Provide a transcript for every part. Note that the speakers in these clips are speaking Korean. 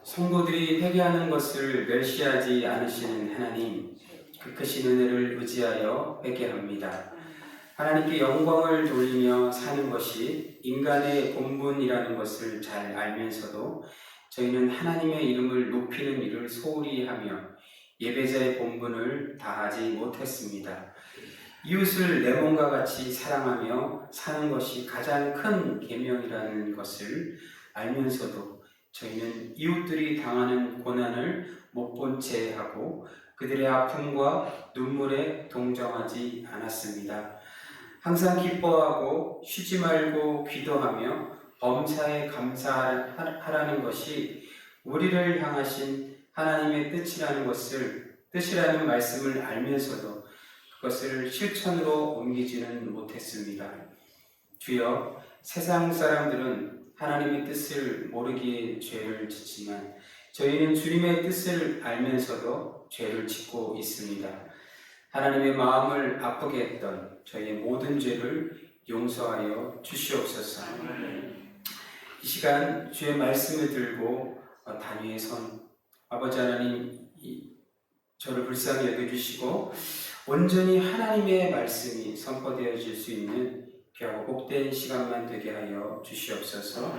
성도들이 회개하는 것을 멸시하지 않으시는 하나님, 그 크신 은혜를 의지하여 회개합니다. 하나님께 영광을 돌리며 사는 것이 인간의 본분이라는 것을 잘 알면서도 저희는 하나님의 이름을 높이는 일을 소홀히 하며 예배자의 본분을 다하지 못했습니다. 이웃을 내 몸과 같이 사랑하며 사는 것이 가장 큰 계명이라는 것을 알면서도 저희는 이웃들이 당하는 고난을 못 본 채 하고 그들의 아픔과 눈물에 동정하지 않았습니다. 항상 기뻐하고 쉬지 말고 기도하며 범사에 감사하라는 것이 우리를 향하신 하나님의 뜻이라는 말씀을 알면서도 그것을 실천으로 옮기지는 못했습니다. 주여, 세상 사람들은 하나님의 뜻을 모르기에 죄를 짓지만 저희는 주님의 뜻을 알면서도 죄를 짓고 있습니다. 하나님의 마음을 아프게 했던 저희의 모든 죄를 용서하여 주시옵소서. 이 시간 주의 말씀을 들고 단위의 선, 아버지 하나님, 저를 불쌍히 여겨주시고 온전히 하나님의 말씀이 선포되어질 수 있는 귀하고 복된 시간만 되게 하여 주시옵소서.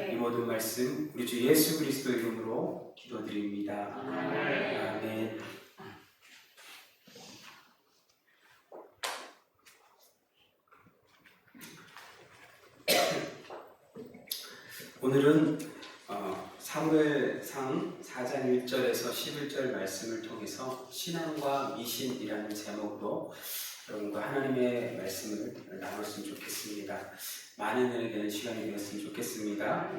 이 모든 말씀 우리 주 예수 그리스도 이름으로 기도드립니다. 아멘. 오늘은 사무엘상 4장 1절에서 11절 말씀을 통해서 신앙과 미신이라는 제목으로 여러분과 하나님의 말씀을 나눴으면 좋겠습니다. 많은 은혜 되는 시간이 되었으면 좋겠습니다.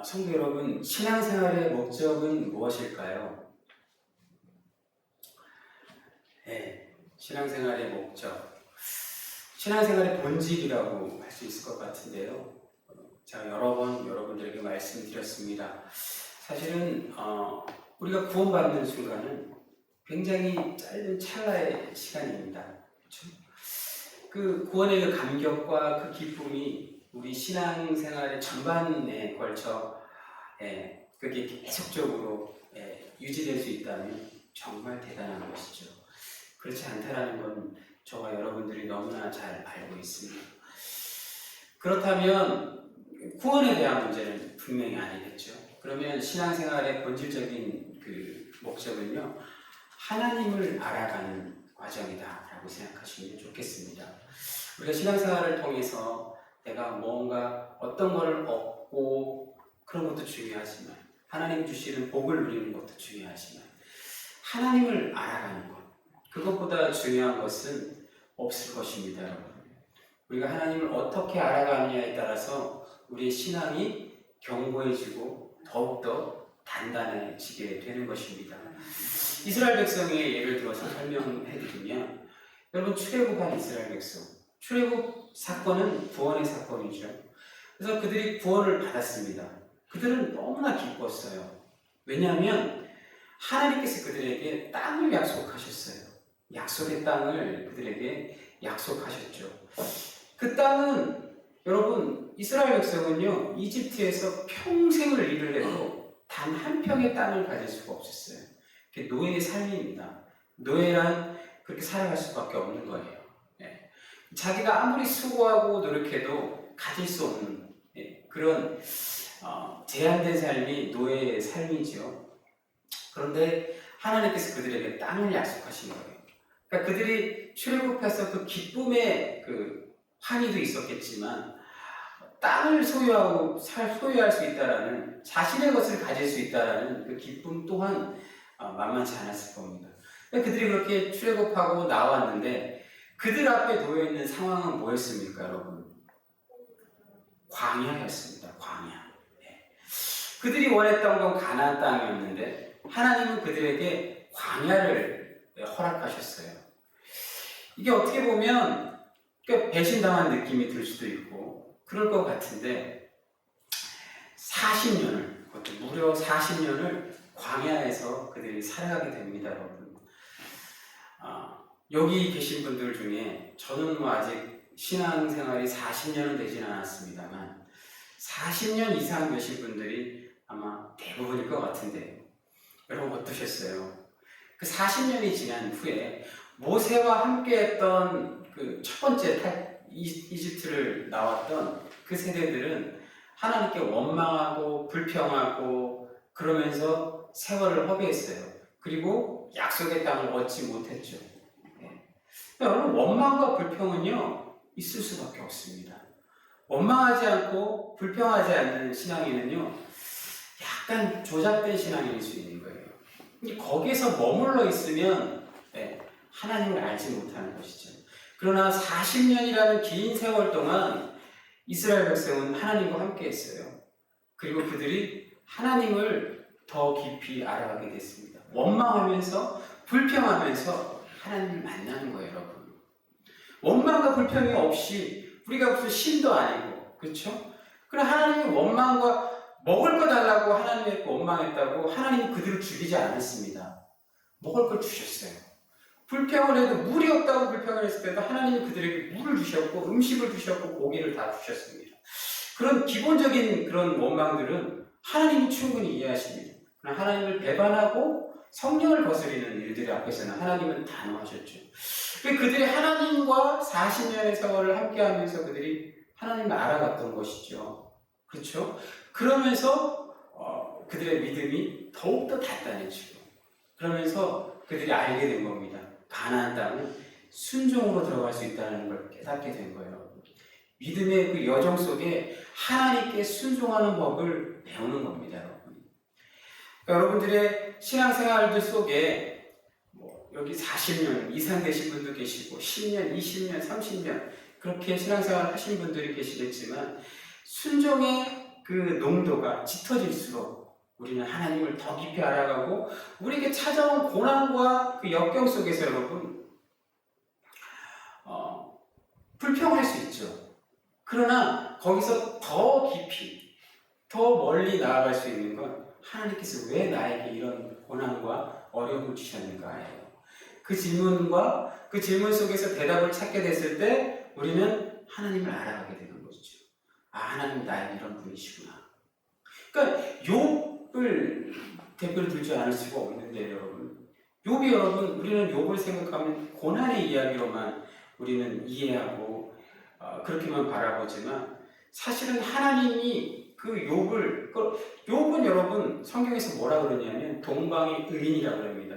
성도 여러분, 신앙생활의 목적은 무엇일까요? 네, 신앙생활의 목적. 신앙생활의 본질이라고 할 수 있을 것 같은데요. 제가 여러 번 여러분들에게 말씀드렸습니다. 사실은 우리가 구원받는 순간은 굉장히 짧은 찰나의 시간입니다. 그렇죠? 그 구원의 그 감격과 그 기쁨이 우리 신앙생활의 전반에 걸쳐 그게 계속적으로 유지될 수 있다면 정말 대단한 것이죠. 그렇지 않다라는 건 저와 여러분들이 너무나 잘 알고 있습니다. 그렇다면 구원에 대한 문제는 분명히 아니겠죠. 그러면 신앙생활의 본질적인 그 목적은요, 하나님을 알아가는 과정이다라고 생각하시면 좋겠습니다. 우리가 신앙생활을 통해서 내가 뭔가 어떤 것을 얻고 그런 것도 중요하지만 하나님 주시는 복을 누리는 것도 중요하지만 하나님을 알아가는 것, 그것보다 중요한 것은 없을 것입니다, 여러분. 우리가 하나님을 어떻게 알아가느냐에 따라서 우리의 신앙이 견고해지고 더욱더 단단해지게 되는 것입니다. 이스라엘 백성의 예를 들어서 설명해드리면, 여러분, 출애굽한 이스라엘 백성, 출애굽 사건은 구원의 사건이죠. 그래서 그들이 구원을 받았습니다. 그들은 너무나 기뻤어요. 왜냐하면 하나님께서 그들에게 땅을 약속하셨어요. 약속의 땅을 그들에게 약속하셨죠. 그 땅은, 여러분, 이스라엘 백성은요, 이집트에서 평생을 일을 해도 단 한 평의 땅을 가질 수가 없었어요. 그게 노예의 삶입니다. 노예란 그렇게 살아갈 수밖에 없는 거예요. 자기가 아무리 수고하고 노력해도 가질 수 없는 그런 제한된 삶이 노예의 삶이죠. 그런데 하나님께서 그들에게 땅을 약속하신 거예요. 그러니까 그들이 출애굽해서 그 기쁨의 그 환희도 있었겠지만 땅을 소유할 수 있다라는, 자신의 것을 가질 수 있다라는 그 기쁨 또한 만만치 않았을 겁니다. 그들이 그렇게 출애굽하고 나왔는데 그들 앞에 놓여있는 상황은 뭐였습니까, 여러분? 광야였습니다. 광야. 그들이 원했던 건 가나안 땅이었는데 하나님은 그들에게 광야를 허락하셨어요. 이게 어떻게 보면 배신당한 느낌이 들 수도 있고 그럴 것 같은데 40년을, 그것도 무려 40년을 광야에서 그들이 살아가게 됩니다, 여러분. 여기 계신 분들 중에 저는 아직 신앙생활이 40년은 되진 않았습니다만 40년 이상 되신 분들이 아마 대부분일 것 같은데요. 여러분 어떠셨어요? 그 40년이 지난 후에 모세와 함께했던 그 첫 번째 이집트를 나왔던 그 세대들은 하나님께 원망하고 불평하고 그러면서 세월을 허비했어요. 그리고 약속의 땅을 얻지 못했죠. 네. 여러분, 원망과 불평은요 있을 수밖에 없습니다. 원망하지 않고 불평하지 않는 신앙인은요 약간 조작된 신앙인일 수 있는 거예요. 거기에서 머물러 있으면 하나님을 알지 못하는 것이죠. 그러나 40년이라는 긴 세월 동안 이스라엘 백성은 하나님과 함께 했어요. 그리고 그들이 하나님을 더 깊이 알아가게 됐습니다. 원망하면서 불평하면서 하나님을 만나는 거예요, 여러분. 원망과 불평이 없이 우리가 무슨 신도 아니고, 그렇죠? 그럼 하나님이 원망과 먹을 거 달라고 하나님께 원망했다고 하나님이 그들을 죽이지 않았습니다. 먹을 걸 주셨어요. 불평을 해도 물이 없다고 불평을 했을 때도 하나님이 그들에게 물을 주셨고 음식을 주셨고 고기를 다 주셨습니다. 그런 기본적인 그런 원망들은 하나님이 충분히 이해하십니다. 그러나 하나님을 배반하고 성령을 거스리는 일들 앞에서는 하나님은 단호하셨죠. 그들이 하나님과 40년의 세월을 함께하면서 그들이 하나님을 알아갔던 것이죠. 그렇죠? 그러면서 그들의 믿음이 더욱더 단단해지고 그러면서 그들이 알게 된 겁니다. 가나안 땅은 순종으로 들어갈 수 있다는 걸 깨닫게 된 거예요. 믿음의 그 여정 속에 하나님께 순종하는 법을 배우는 겁니다, 여러분. 그러니까 여러분들의 신앙생활들 속에 여기 40년 이상 되신 분도 계시고 10년, 20년, 30년 그렇게 신앙생활 하신 분들이 계시겠지만 순종의 그 농도가 짙어질수록 우리는 하나님을 더 깊이 알아가고 우리에게 찾아온 고난과 그 역경 속에서 여러분 불평할 수 있죠. 그러나 거기서 더 깊이 더 멀리 나아갈 수 있는 건 하나님께서 왜 나에게 이런 고난과 어려움을 주셨는가예요. 그 질문과 그 질문 속에서 대답을 찾게 됐을 때 우리는 하나님을 알아가게 되는 것이죠. 아, 하나님 나에게 이런 분이시구나. 그러니까 욥을 대표로 들지 않을 수가 없는데 여러분, 욥이 여러분 우리는 욥을 생각하면 고난의 이야기로만 우리는 이해하고 그렇게만 바라보지만 사실은 하나님이 그 욥은 여러분 성경에서 뭐라 그러냐면 동방의 의인이라고 합니다.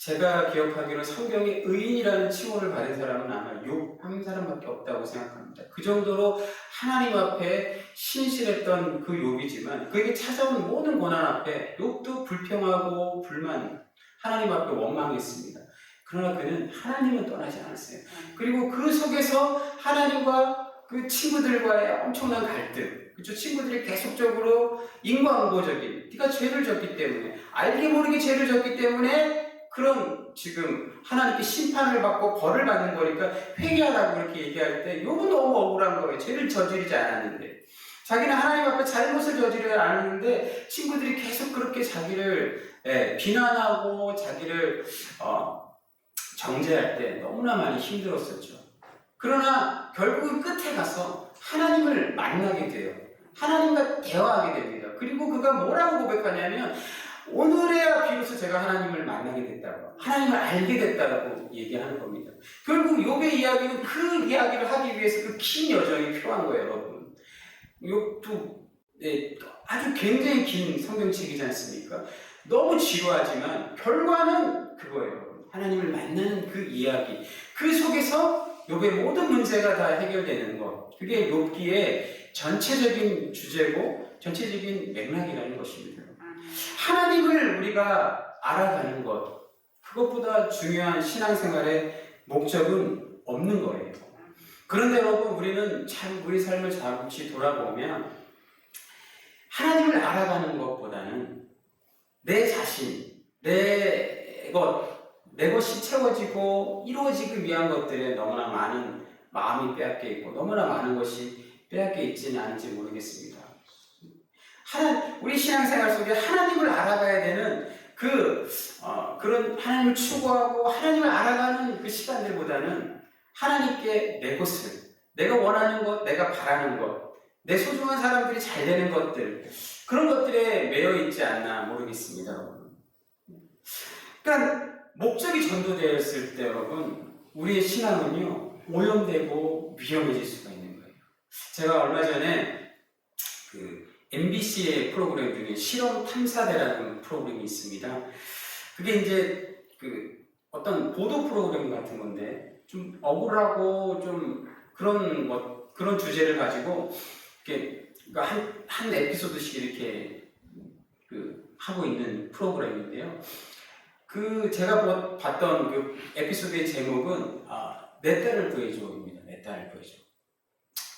제가 기억하기로 성경에 의인이라는 칭호를 받은 사람은 아마 욥 한 사람밖에 없다고 생각합니다. 그 정도로 하나님 앞에 신실했던 그 욥이지만 그에게 찾아온 모든 고난 앞에 욥도 불평하고 불만, 하나님 앞에 원망했습니다. 그러나 그는 하나님은 떠나지 않았어요. 그리고 그 속에서 하나님과 그 친구들과의 엄청난 갈등, 그렇죠? 친구들이 계속적으로 인과응보적인, 네가 죄를 졌기 때문에, 알게 모르게 죄를 졌기 때문에 그런 지금 하나님께 심판을 받고 벌을 받는 거니까 회개하라고 이렇게 얘기할 때 욥은 너무 억울한 거예요. 죄를 저지르지 않았는데 자기는 하나님 앞에 잘못을 저지르지 않았는데 친구들이 계속 그렇게 자기를 비난하고 자기를 정죄할 때 너무나 많이 힘들었었죠. 그러나 결국은 끝에 가서 하나님을 만나게 돼요. 하나님과 대화하게 됩니다. 그리고 그가 뭐라고 고백하냐면 오늘에야 비로소 제가 하나님을 만나게 됐다고, 하나님을 알게 됐다고 얘기하는 겁니다. 결국 욥의 이야기는 그 이야기를 하기 위해서 그 긴 여정이 필요한 거예요, 여러분. 욥도 아주 굉장히 긴 성경책이지 않습니까? 너무 지루하지만 결과는 그거예요. 하나님을 만나는 그 이야기, 그 속에서 욥의 모든 문제가 다 해결되는 것, 그게 욥기의 전체적인 주제고 전체적인 맥락이라는 것입니다. 하나님을 우리가 알아가는 것, 그것보다 중요한 신앙생활의 목적은 없는 거예요. 그런데 여러분, 우리는 참 우리 삶을 잠시 돌아보면 하나님을 알아가는 것보다는 내 자신, 내 것이 채워지고 이루어지기 위한 것들에 너무나 많은 마음이 빼앗겨 있고 너무나 많은 것이 빼앗겨 있지는 않은지 모르겠습니다. 우리 신앙생활 속에 하나님을 알아가야 되는 그런 하나님을 추구하고 하나님을 알아가는 그 시간들보다는 하나님께 내 것을, 내가 원하는 것, 내가 바라는 것, 내 소중한 사람들이 잘 되는 것들, 그런 것들에 매여 있지 않나 모르겠습니다, 여러분. 그러니까 목적이 전도되었을 때 여러분, 우리의 신앙은요 오염되고 위험해질 수가 있는 거예요. 제가 얼마 전에 그 MBC의 프로그램 중에 실험 탐사대라는 프로그램이 있습니다. 그게 이제 그 어떤 보도 프로그램 같은 건데 좀 억울하고 좀 그런 주제를 가지고 이렇게 한 에피소드씩 이렇게 하고 있는 프로그램인데요. 제가 봤던 그 에피소드의 제목은 내 딸을 구해줘입니다. 내 딸을 구해줘.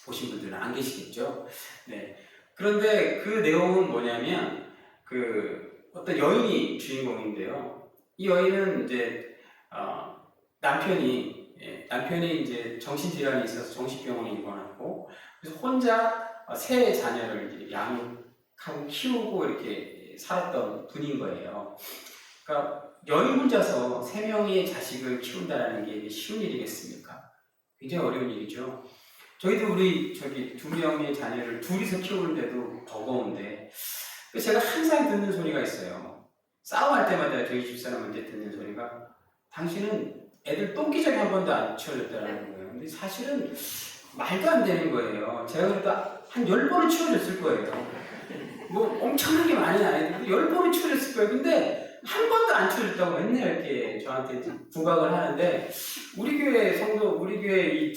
보신 분들은 안 계시겠죠? 네. 그런데 그 내용은 뭐냐면 어떤 여인이 주인공인데요. 이 여인은 이제 남편이 이제 정신질환이 있어서 정신병원에 입원하고 그래서 혼자 세 자녀를 양육하고 키우고 이렇게 살았던 분인 거예요. 그러니까 여인 혼자서 3명의 자식을 키운다는 게 쉬운 일이겠습니까? 굉장히 어려운 일이죠. 저희도 우리 2명의 자녀를 둘이서 키우는데도 버거운데 제가 항상 듣는 소리가 있어요. 싸움할 때마다 저희 집사람한테 듣는 소리가 당신은 애들 똥기저귀 한 번도 안 치워줬다는 거예요. 근데 사실은 말도 안 되는 거예요. 제가 그래도 한 10번은 치워줬을 거예요. 뭐 엄청나게 많이 안 했는데 10번은 치워줬을 거예요. 근데 한 번도 안 치워줬다고 맨날 이렇게 저한테 부각을 하는데 우리 교회 성도, 우리 교회 이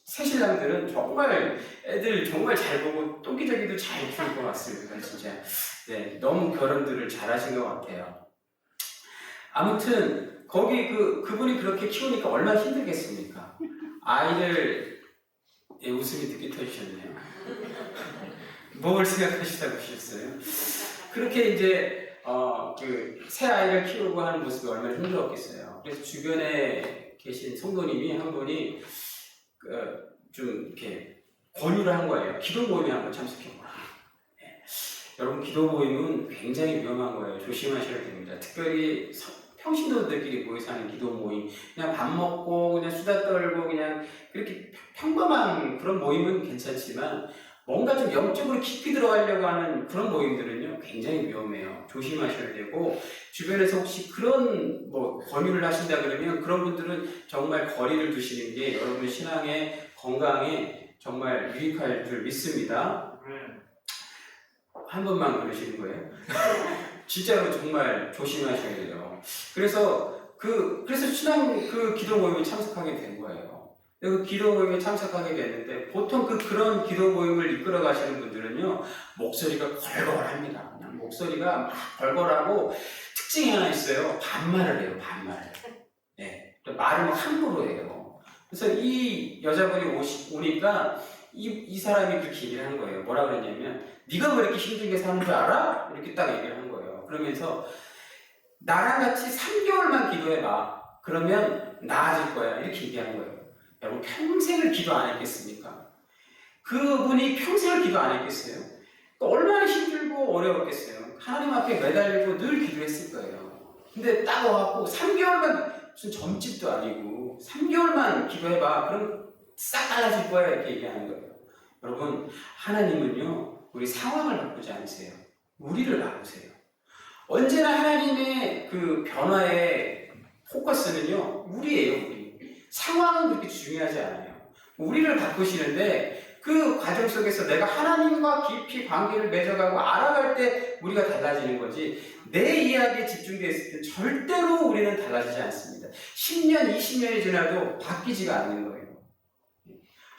새신랑들은 정말 애들 정말 잘 보고 똥기저귀도 잘 키울 것 같습니다. 진짜. 네, 너무 결혼들을 잘하신 것 같아요. 아무튼 거기 그분이 그렇게 키우니까 얼마나 힘들겠습니까? 아이들 웃음이 늦게 터지셨네요. 뭘 생각하시다고 하셨어요? 그렇게 이제 새 아이를 키우고 하는 모습이 얼마나 힘들었겠어요. 그래서 주변에 계신 성도님이 한 분이 좀 이렇게 권유를 한 거예요. 기도 모임에 한번 참석해보라. 네. 여러분, 기도 모임은 굉장히 위험한 거예요. 조심하셔야 됩니다. 특별히 평신도들끼리 모여서 하는 기도 모임, 그냥 밥 먹고 그냥 수다 떨고 그냥 그렇게 평범한 그런 모임은 괜찮지만 뭔가 좀 영적으로 깊이 들어가려고 하는 그런 모임들은요 굉장히 위험해요. 조심하셔야 되고, 주변에서 혹시 그런 권유를 하신다 그러면 그런 분들은 정말 거리를 두시는 게 여러분 신앙의 건강에 정말 유익할 줄 믿습니다. 한 번만 그러시는 거예요? 진짜로 정말 조심하셔야 돼요. 그래서 신앙 기도 모임에 참석하게 된 거예요. 그 기도 모임에 참석하게 됐는데 보통 그런 기도 모임을 이끌어 가시는 분들은요 목소리가 걸걸합니다. 그냥 목소리가 막 걸걸하고 특징이 하나 있어요. 반말을 해요. 반말을. 네, 말을 함부로 해요. 그래서 이 여자분이 오니까 이 사람이 그렇게 얘기를 하는 거예요. 뭐라 그랬냐면 네가 왜 이렇게 힘들게 사는 줄 알아? 이렇게 딱 얘기를 한 거예요. 그러면서 나랑 같이 3개월만 기도해봐. 그러면 나아질 거야. 이렇게 얘기하는 거예요. 여러분, 평생을 기도 안 했겠습니까? 그분이 평생을 기도 안 했겠어요? 얼마나 힘들고 어려웠겠어요? 하나님 앞에 매달리고 늘 기도했을 거예요. 근데 딱 와갖고 3개월만, 무슨 점집도 아니고 3개월만 기도해봐. 그럼 싹 달라질 거야. 이렇게 얘기하는 거예요. 여러분, 하나님은요 우리 상황을 바꾸지 않으세요. 우리를 바꾸세요. 언제나 하나님의 변화의 포커스는요 우리예요. 우리. 상황은 그렇게 중요하지 않아요. 우리를 바꾸시는데 그 과정 속에서 내가 하나님과 깊이 관계를 맺어가고 알아갈 때 우리가 달라지는 거지, 내 이야기에 집중되어 있을 때 절대로 우리는 달라지지 않습니다. 10년, 20년이 지나도 바뀌지가 않는 거예요.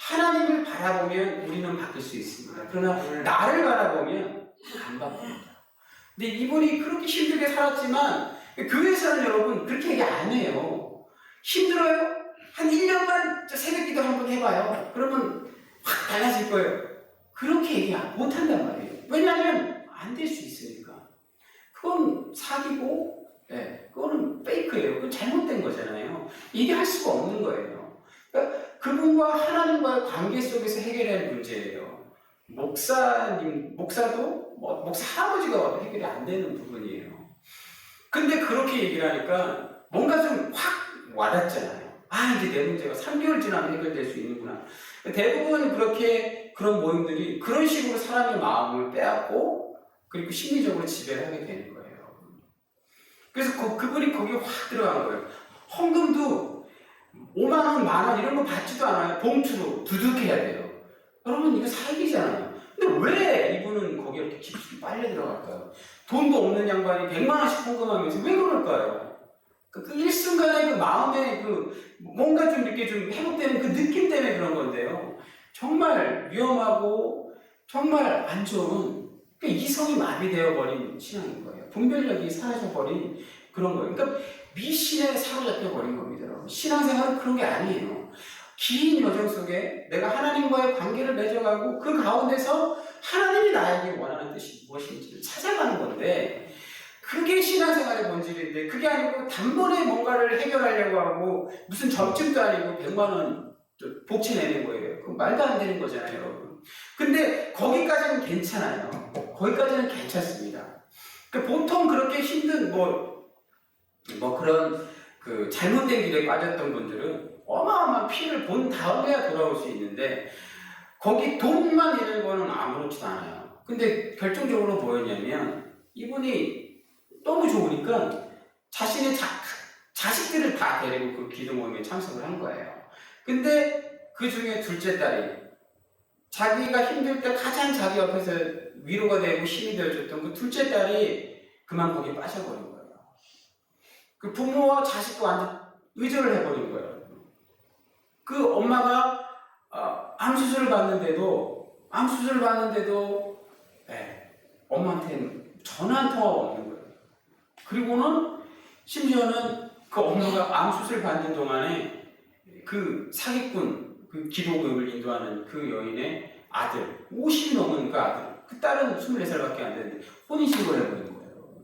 하나님을 바라보면 우리는 바뀔 수 있습니다. 그러나 나를 바라보면 안 바뀝니다. 근데 이분이 그렇게 힘들게 살았지만 교회에서는 여러분 그렇게 얘기 안 해요. 힘들어요? 한 1년만 새벽기도 한번 해봐요. 그러면 확 달라질 거예요. 그렇게 얘기 못 한단 말이에요. 왜냐하면 안 될 수 있으니까. 그건 사기고, 그거는 페이크예요. 그건 잘못된 거잖아요. 얘기할 수가 없는 거예요. 그러니까 그분과 하나님과의 관계 속에서 해결해야 할 문제예요. 목사도 목사 할아버지가 와도 해결이 안 되는 부분이에요. 근데 그렇게 얘기를 하니까 뭔가 좀 확 와닿잖아요. 이제 내 문제가 3개월 지나면 해결될 수 있는구나. 대부분 그렇게 그런 모임들이 그런 식으로 사람의 마음을 빼앗고 그리고 심리적으로 지배를 하게 되는 거예요. 그래서 그분이 거기에 확 들어간 거예요. 헌금도 5만 원, 만 원 이런 거 받지도 않아요. 봉투로 두둑해야 돼요. 여러분 이거 사기잖아요. 근데 왜 이분은 거기에 이렇게 깊숙이 빨려 들어갈까요? 돈도 없는 양반이 100만 원씩 헌금하면서 왜 그럴까요? 그 일순간에 그 마음에 그 뭔가 좀 이렇게 좀 회복되는 그 느낌 때문에 그런 건데요. 정말 위험하고 정말 안 좋은 이성이 마비되어 버린 신앙인 거예요. 분별력이 사라져 버린 그런 거예요. 그러니까 미신에 사로잡혀 버린 겁니다. 신앙생활은 그런 게 아니에요. 긴 여정 속에 내가 하나님과의 관계를 맺어가고 그 가운데서 하나님이 나에게 원하는 뜻이 무엇인지를 찾아가는 건데 그게 신앙생활의 본질인데 그게 아니고 단번에 뭔가를 해결하려고 하고 무슨 점집도 아니고 100만 원 복채 내는 거예요. 그건 말도 안 되는 거잖아요, 여러분. 근데 거기까지는 괜찮아요. 거기까지는 괜찮습니다. 그러니까 보통 그렇게 힘든 그런 그 잘못된 길에 빠졌던 분들은 어마어마한 피해를 본 다음에야 돌아올 수 있는데 거기 돈만 내는 거는 아무렇지도 않아요. 근데 결정적으로 뭐였냐면 이분이 너무 좋으니까 자신의 자식들을 다 데리고 그 기도 모임에 참석을 한 거예요. 근데 그 중에 둘째 딸이 자기가 힘들 때 가장 자기 옆에서 위로가 되고 힘이 되어줬던 그 둘째 딸이 그만 거기에 빠져버린 거예요. 그 부모와 자식도 완전 의존을 해버린 거예요. 그 엄마가 암 수술을 받는데도 엄마한테는 전화 한 통화가 없는 거예요. 그리고는 심지어는 그 엄마가 암 수술 받는 동안에 그 사기꾼, 그 기독교를 인도하는 그 여인의 아들, 50이 넘은 그 아들, 그 딸은 24살밖에 안 되는데 혼인신고를 해버린 거예요.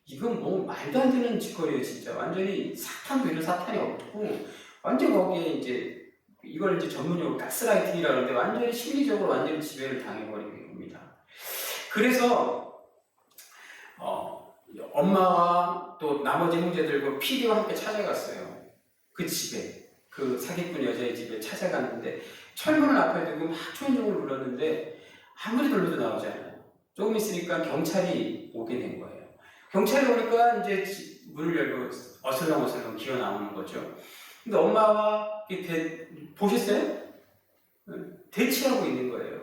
이건 뭐 말도 안 되는 짓거리예요, 진짜. 완전히 사탄 사탄이 없고 완전 거기에 이제 이걸 이제 전문용어로 가스라이팅이라고 하는데 완전히 심리적으로 완전히 지배를 당해버린 겁니다. 그래서 엄마와 또 나머지 형제들과 PD와 함께 찾아갔어요. 그 집에, 그 사기꾼 여자의 집에 찾아갔는데 철문을 앞에 두고 막 초인종을 눌렀는데 아무리 불러도 나오지 않아요. 조금 있으니까 경찰이 오게 된 거예요. 경찰이 오니까 이제 문을 열고 어슬렁어슬렁 기어 나오는 거죠. 근데 엄마와 보셨어요? 대치하고 있는 거예요.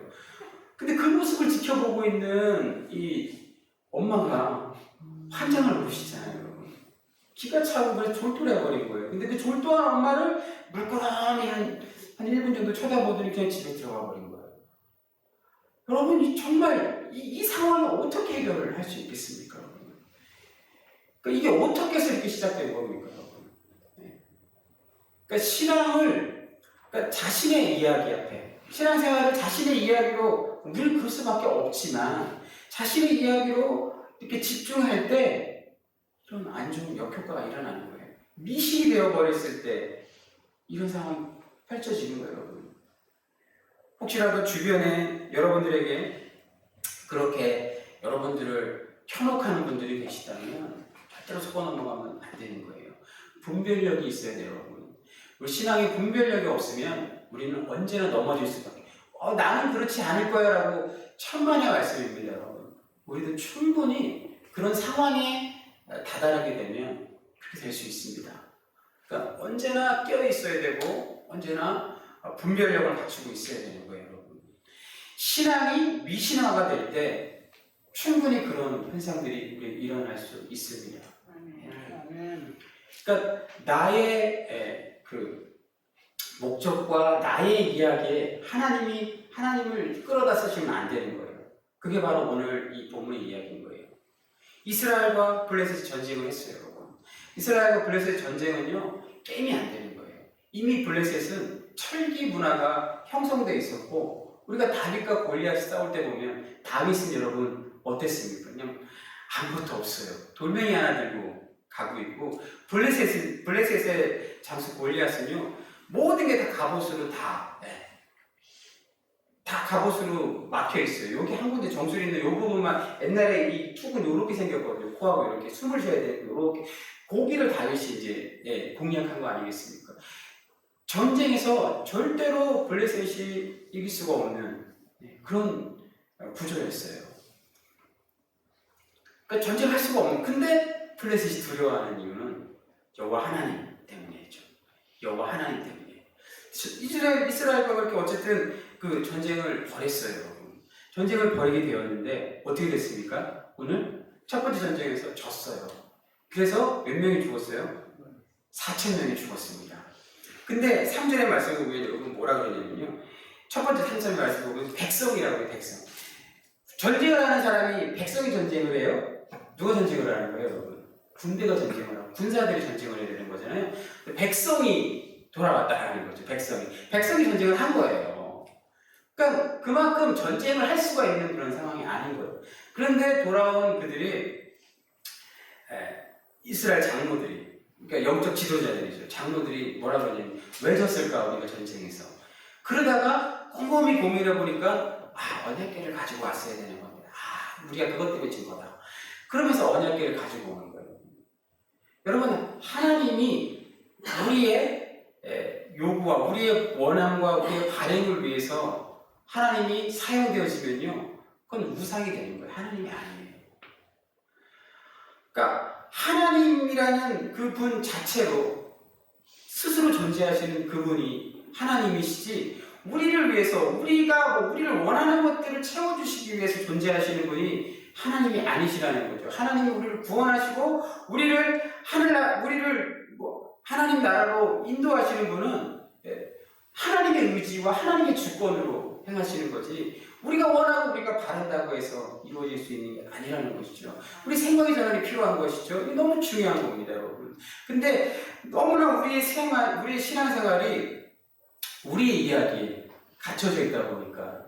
근데 그 모습을 지켜보고 있는 이 엄마가 환장을 보시잖아요. 기가 차고 그래서 졸도를 해버린 거예요. 근데 그 졸도한 엄마를 물끄러미 한 1분 정도 쳐다보더니 그냥 집에 들어가 버린 거예요. 여러분, 정말 이 상황을 어떻게 해결을 할 수 있겠습니까? 그러니까 이게 어떻게 해서 이렇게 시작된 겁니까? 네. 그러니까 신앙을, 그러니까 자신의 이야기 앞에, 신앙생활을 자신의 이야기로 늘 그럴 수밖에 없지만 자신의 이야기로 이렇게 집중할 때 이런 안 좋은 역효과가 일어나는 거예요. 미신이 되어버렸을 때 이런 상황이 펼쳐지는 거예요, 여러분. 혹시라도 주변에 여러분들에게 그렇게 여러분들을 현혹하는 분들이 계시다면 절대로 속아 넘어가면 안 되는 거예요. 분별력이 있어야 돼요, 여러분. 우리 신앙에 분별력이 없으면 우리는 언제나 넘어질 수밖에. 나는 그렇지 않을 거야 라고 천만의 말씀입니다, 여러분. 우리도 충분히 그런 상황에 다다르게 되면 그렇게 될 수 있습니다. 그러니까 언제나 깨어 있어야 되고 언제나 분별력을 갖추고 있어야 되는 거예요, 여러분. 신앙이 미신화가 될 때 충분히 그런 현상들이 일어날 수 있습니다. 그러니까 나의 그 목적과 나의 이야기에 하나님을 끌어다 쓰시면 안 되는 거예요. 그게 바로 오늘 이 본문의 이야기인 거예요. 이스라엘과 블레셋이 전쟁을 했어요, 여러분. 이스라엘과 블레셋의 전쟁은요, 게임이 안 되는 거예요. 이미 블레셋은 철기 문화가 형성되어 있었고, 우리가 다윗과 골리앗이 싸울 때 보면 다윗은 여러분 어땠습니까? 그냥 아무것도 없어요. 돌멩이 하나 들고 가고 있고, 블레셋의 장수 골리앗은요, 모든 게 다 갑옷으로 다 갑옷으로 막혀 있어요. 여기 한 군데 정수리 있는 요 부분만 옛날에 이 툭은 요렇게 생겼거든요. 코하고 이렇게 숨을 쉬어야 되고 요렇게 고기를 다윗이 이제 공략한 거 아니겠습니까? 전쟁에서 절대로 블레셋이 이길 수가 없는 그런 구조였어요. 그러니까 전쟁할 수가 없는. 근데 블레셋이 두려워하는 이유는 여호와 하나님 때문이죠. 여호와 하나님 때문에. 이스라엘과 그렇게 어쨌든 그 전쟁을 벌였어요. 전쟁을 벌이게 되었는데 어떻게 됐습니까? 오늘 첫 번째 전쟁에서 졌어요. 그래서 몇 명이 죽었어요? 4,000명이 죽었습니다. 근데 3절의 말씀을 보면 여러분 뭐라 그러냐면요. 첫 번째 3절의 말씀을 보면 백성이라고 해요. 백성. 전쟁을 하는 사람이 백성이 전쟁을 해요? 누가 전쟁을 하는 거예요, 여러분? 군대가 전쟁을 하고 군사들이 전쟁을 해야 되는 거잖아요. 백성이 돌아왔다라는 거죠. 백성이 전쟁을 한 거예요. 그러니까 그만큼 전쟁을 할 수가 있는 그런 상황이 아닌 거예요. 그런데 돌아온 그들이 이스라엘 장로들이, 그러니까 영적 지도자들이죠. 장로들이 뭐라 그러냐면 왜 졌을까 우리가 전쟁에서. 그러다가 곰곰이 고민해 보니까 언약궤를 가지고 왔어야 되는 겁니다. 우리가 그것 때문에 진 거다. 그러면서 언약궤를 가지고 오는 거예요. 여러분, 하나님이 우리의 요구와 우리의 원함과 우리의 발행을 위해서 하나님이 사용되어지면요, 그건 우상이 되는 거예요. 하나님이 아니에요. 그러니까 하나님이라는 그분 자체로 스스로 존재하시는 그분이 하나님이시지, 우리를 위해서 우리를 원하는 것들을 채워주시기 위해서 존재하시는 분이 하나님이 아니시라는 거죠. 하나님이 우리를 구원하시고 우리를 하나님 나라로 인도하시는 분은 하나님의 의지와 하나님의 주권으로 행하시는 거지, 우리가 원하고 우리가 바란다고 해서 이루어질 수 있는 게 아니라는 것이죠. 우리 생각의 전환이 필요한 것이죠. 이게 너무 중요한 겁니다, 여러분. 근데 너무나 우리의 신앙생활이 우리의 이야기에 갇혀져 있다 보니까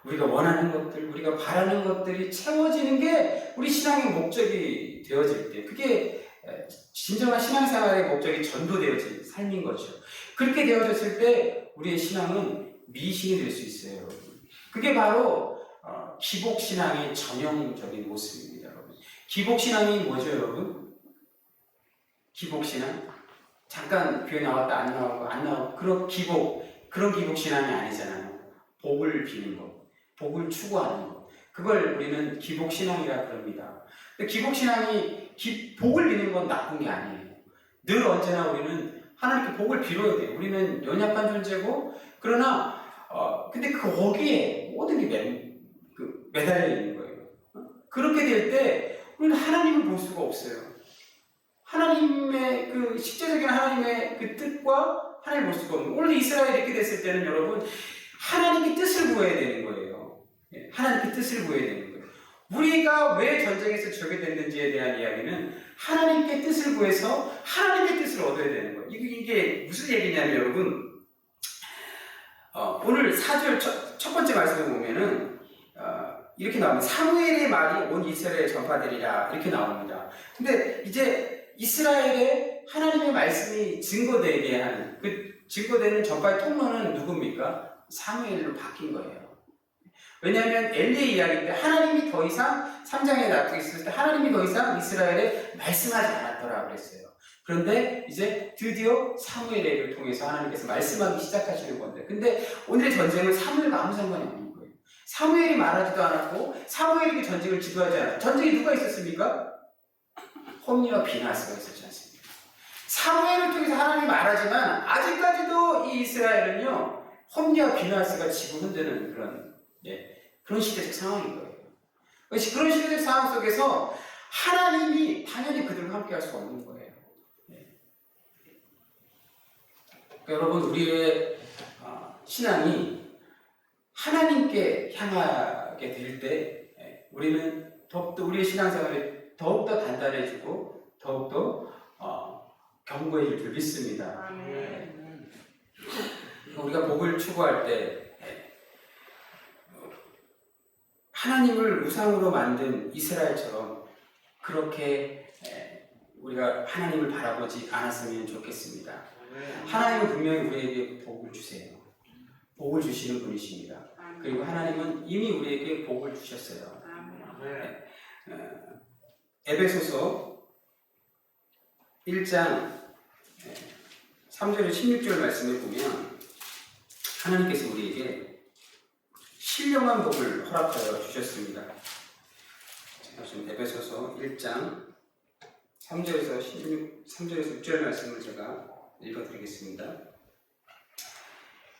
우리가 원하는 것들, 우리가 바라는 것들이 채워지는 게 우리 신앙의 목적이 되어질 때, 그게 진정한 신앙생활의 목적이 전도되어진 삶인 거죠. 그렇게 되어졌을 때 우리의 신앙은 미신이 될 수 있어요, 여러분. 그게 바로 기복신앙의 전형적인 모습입니다, 여러분. 기복신앙이 뭐죠, 여러분? 기복신앙? 잠깐 교회 나왔다 안 나오고 그런 기복신앙이 아니잖아요. 복을 비는 것, 복을 추구하는 것, 그걸 우리는 기복신앙이라 그럽니다. 근데 기복신앙이 복을 비는 건 나쁜 게 아니에요. 늘 언제나 우리는 하나님께 복을 빌어야 돼요. 우리는 연약한 존재고, 그러나 근데 거기에 모든 게 매달려 있는 거예요. 그렇게 될 때 우리는 하나님을 볼 수가 없어요. 하나님의 그 실제적인 하나님의 그 뜻과 하나님을 볼 수가 없는 거예요. 오늘 이스라엘이 이렇게 됐을 때는 여러분, 하나님의 뜻을 구해야 되는 거예요. 하나님의 뜻을 구해야 되는 거예요. 우리가 왜 전쟁에서 져게 됐는지에 대한 이야기는 하나님께 뜻을 구해서 하나님의 뜻을 얻어야 되는 거예요. 이게 무슨 얘기냐면 여러분, 오늘 4절 첫 번째 말씀을 보면은 이렇게 나옵니다. 사무엘의 말이 온 이스라엘에 전파되리라, 이렇게 나옵니다. 근데 이제 이스라엘에 하나님의 말씀이 증거되게 하는, 그 증거되는 전파의 통로는 누굽니까? 사무엘로 바뀐 거예요. 왜냐하면 엘리의 이야기 때 하나님이 더 이상 3장에 놔두고 있을 때 하나님이 더 이상 이스라엘에 말씀하지 않았더라 그랬어요. 그런데 이제 드디어 사무엘을 통해서 하나님께서 말씀하기 시작하시는 건데, 근데 오늘의 전쟁은 사무엘과 아무 상관이 없는 거예요. 사무엘이 말하지도 않았고 사무엘이 전쟁을 지도하지 않았어요. 전쟁에 누가 있었습니까? 홈리와 비나스가 있었지 않습니까? 사무엘을 통해서 하나님이 말하지만 아직까지도 이 이스라엘은요, 홈리와 비나스가 지고 흔드는 그런 시대적 상황인 거예요. 그런 시대적 상황 속에서 하나님이 당연히 그들과 함께 할 수 없는 거예요. 여러분, 우리의 신앙이 하나님께 향하게 될 때 우리는 더욱더 우리의 신앙생활이 더욱더 단단해지고 더욱더 견고해질 줄 믿습니다. 우리가 복을 추구할 때 하나님을 우상으로 만든 이스라엘처럼 그렇게 우리가 하나님을 바라보지 않았으면 좋겠습니다. 하나님은 분명히 우리에게 복을 주세요. 복을 주시는 분이십니다. 그리고 하나님은 이미 우리에게 복을 주셨어요. 에베소서 1장 3절에 16절 말씀을 보면 하나님께서 우리에게 신령한 복을 허락하여 주셨습니다. 제가 지금 에베소서 1장 3절에서 6절 말씀을 제가 읽어드리겠습니다.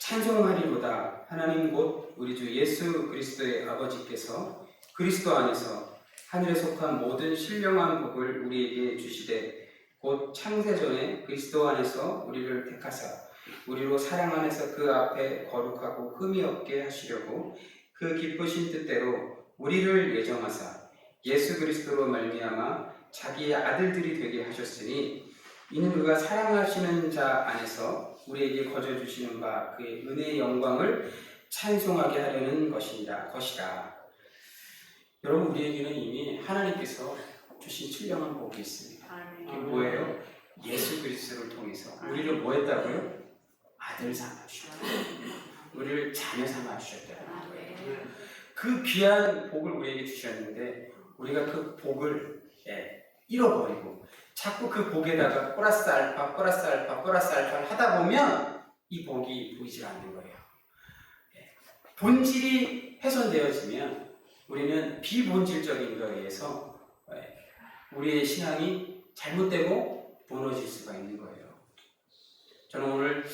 찬송하리로다. 하나님 곧 우리 주 예수 그리스도의 아버지께서 그리스도 안에서 하늘에 속한 모든 신령한 복을 우리에게 주시되 곧 창세전에 그리스도 안에서 우리를 택하사 우리로 사랑 안에서 그 앞에 거룩하고 흠이 없게 하시려고 그 기쁘신 뜻대로 우리를 예정하사 예수 그리스도로 말미암아 자기의 아들들이 되게 하셨으니 이는 그가 사랑하시는 자 안에서 우리에게 거저 주시는 바 그의 은혜의 영광을 찬송하게 하려는 것이라. 여러분, 우리에게는 이미 하나님께서 주신 신령한 복이 있습니다. 그게 뭐예요? 예수 그리스도를 통해서 우리를 뭐 했다고요? 아들 삼아 주셨다. 우리를 자녀 삼아 주셨다는 거예요. 그 귀한 복을 우리에게 주셨는데 우리가 그 복을 잃어버리고 자꾸 그 복에다가 플러스 알파를 하다 보면 이 복이 보이질 않는 거예요. 본질이 훼손되어지면 우리는 비본질적인 것에 의해서 우리의 신앙이 잘못되고 무너질 수가 있는 거예요. 저는 오늘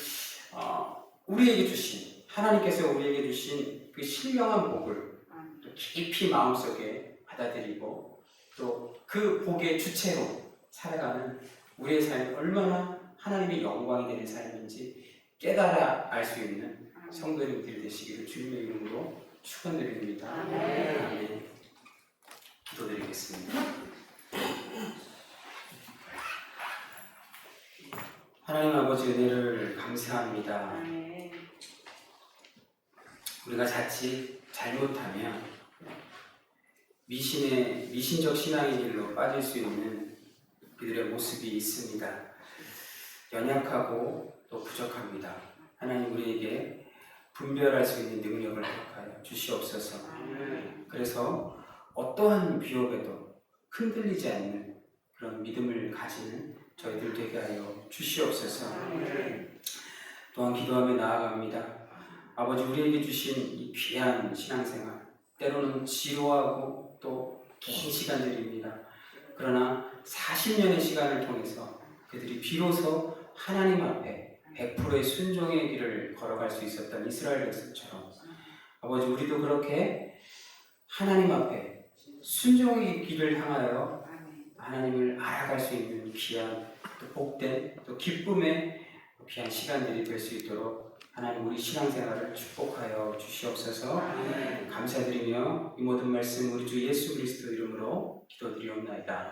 하나님께서 우리에게 주신 그 신령한 복을 또 깊이 마음속에 받아들이고 또 그 복의 주체로 살아가는 우리의 삶이 얼마나 하나님의 영광이 되는 삶인지 깨달아 알 수 있는 성도님들이 되시기를 주님의 이름으로 축원드립니다. 아멘. 기도드리겠습니다. 하나님 아버지 은혜를 감사합니다. 우리가 자칫 잘못하면 미신적 신앙의 길로 빠질 수 있는 그들의 모습이 있습니다. 연약하고 또 부족합니다. 하나님 우리에게 분별할 수 있는 능력을 허락하여 주시옵소서. 그래서 어떠한 위협에도 흔들리지 않는 그런 믿음을 가지는 저희들 되게 하여 주시옵소서. 또한 기도하며 나아갑니다. 아버지 우리에게 주신 이 귀한 신앙생활 때로는 지루하고 또 긴 시간들입니다. 그러나 40년의 시간을 통해서 그들이 비로소 하나님 앞에 100%의 순종의 길을 걸어갈 수 있었던 이스라엘 백성처럼 아버지 우리도 그렇게 하나님 앞에 순종의 길을 향하여 하나님을 알아갈 수 있는 귀한 또 복된 또 기쁨의 귀한 시간들이 될 수 있도록 하나님 우리 신앙생활을 축복하여 주시옵소서. 감사드리며 이 모든 말씀 우리 주 예수 그리스도 이름으로 기도드리옵나이다.